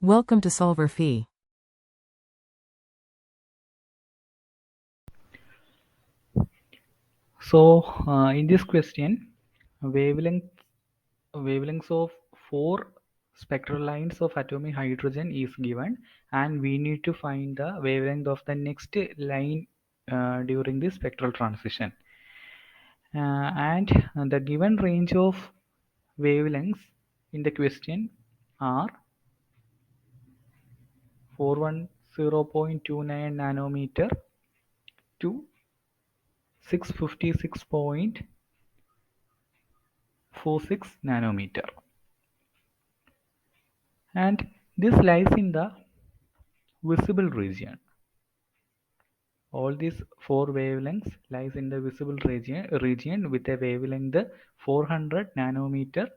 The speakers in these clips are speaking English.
Welcome to Solver Phi. So, in this question, wavelengths of 4 spectral lines of atomic hydrogen is given, and we need to find the wavelength of the next line during the spectral transition. And the given range of wavelengths in the question are 410.29 nanometer to 656.46 nanometer, and this lies in the visible region. All these 4 wavelengths lies in the visible region with a wavelength 400 nanometer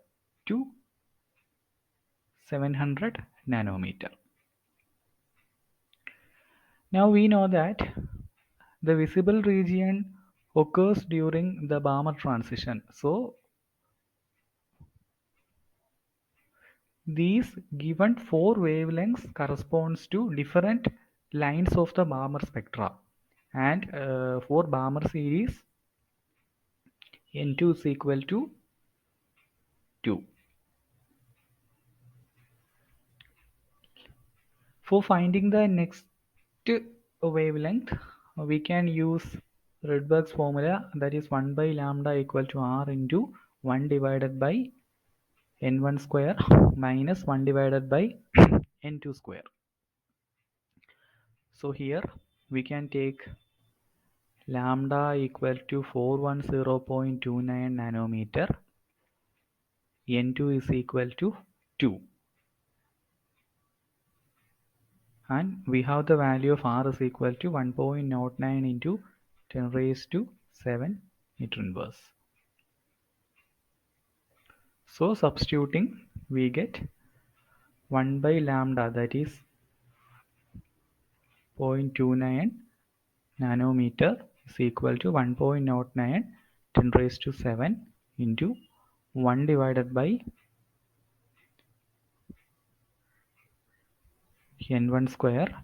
to 700 nanometer. Now we know that the visible region occurs during the Balmer transition. So these given 4 wavelengths corresponds to different lines of the Balmer spectra, and for Balmer series N2 is equal to 2. For finding the next wavelength, we can use Rydberg's formula, that is 1 by lambda equal to R into 1 divided by N1 square minus 1 divided by N2 square. So here we can take lambda equal to 410.29 nanometer, N2 is equal to 2. And we have the value of R is equal to 1.09 into 10 raised to 7 meter inverse. So substituting, we get 1 by lambda, that is 0.29 nanometer, is equal to 1.09 10 raised to 7 into 1 divided by N1 square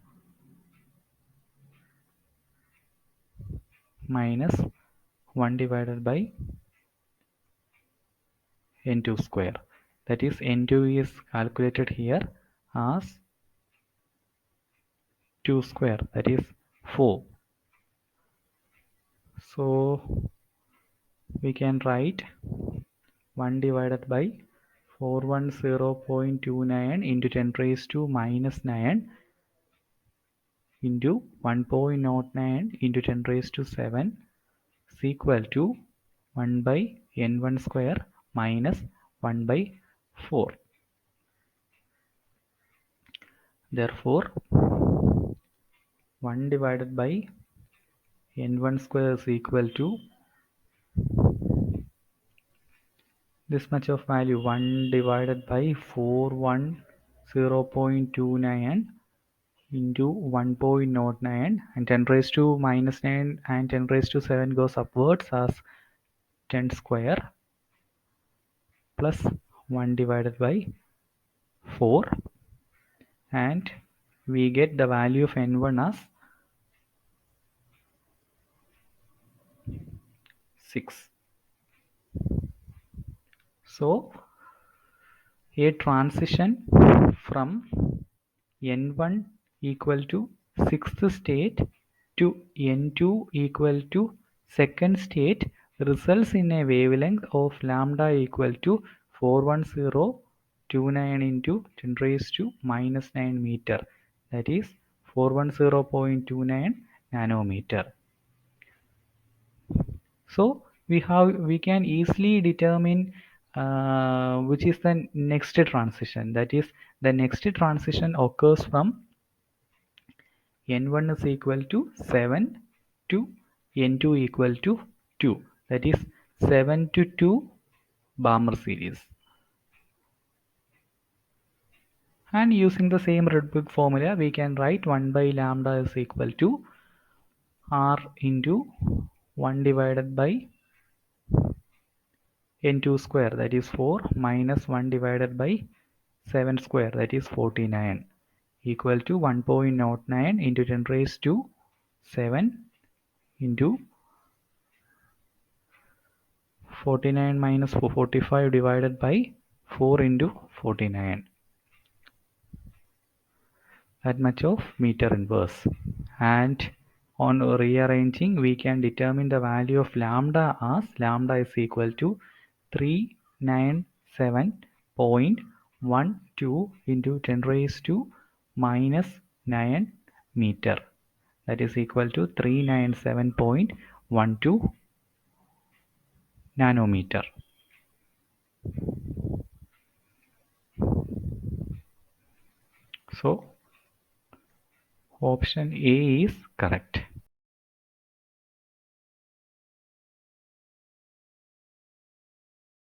minus 1 divided by N2 square. That is, N2 is calculated here as 2 square, that is 4. So we can write 1 divided by 410.29 into 10 raised to minus 9 into 1.09 into 10 raised to 7 is equal to 1 by N1 square minus 1 by 4. Therefore 1 divided by N1 square is equal to this much of value, 1 divided by 410.29 into 1.09, and 10 raised to minus 9 and 10 raised to 7 goes upwards as 10 square plus 1 divided by 4, and we get the value of N1 as 6. So a transition from N1 equal to 6th state to N2 equal to 2nd state results in a wavelength of lambda equal to 410.29 into 10 raised to minus 9 meter, that is 410.29 nanometer. So we can easily determine which is the next transition. That is, the next transition occurs from N1 is equal to 7 to N2 equal to 2. That is 7 to 2 Balmer series. And using the same Rydberg formula, we can write 1 by lambda is equal to R into 1 divided by N2 square, that is 4, minus 1 divided by 7 square, that is 49. equal to 1.09 into 10 raised to 7 into 49 minus 45 divided by 4 into 49. That much of meter inverse. And on rearranging, we can determine the value of lambda as lambda is equal to 397.12 into 10 raised to minus 9 meter. That is equal to 397.12 nanometer. So option A is correct.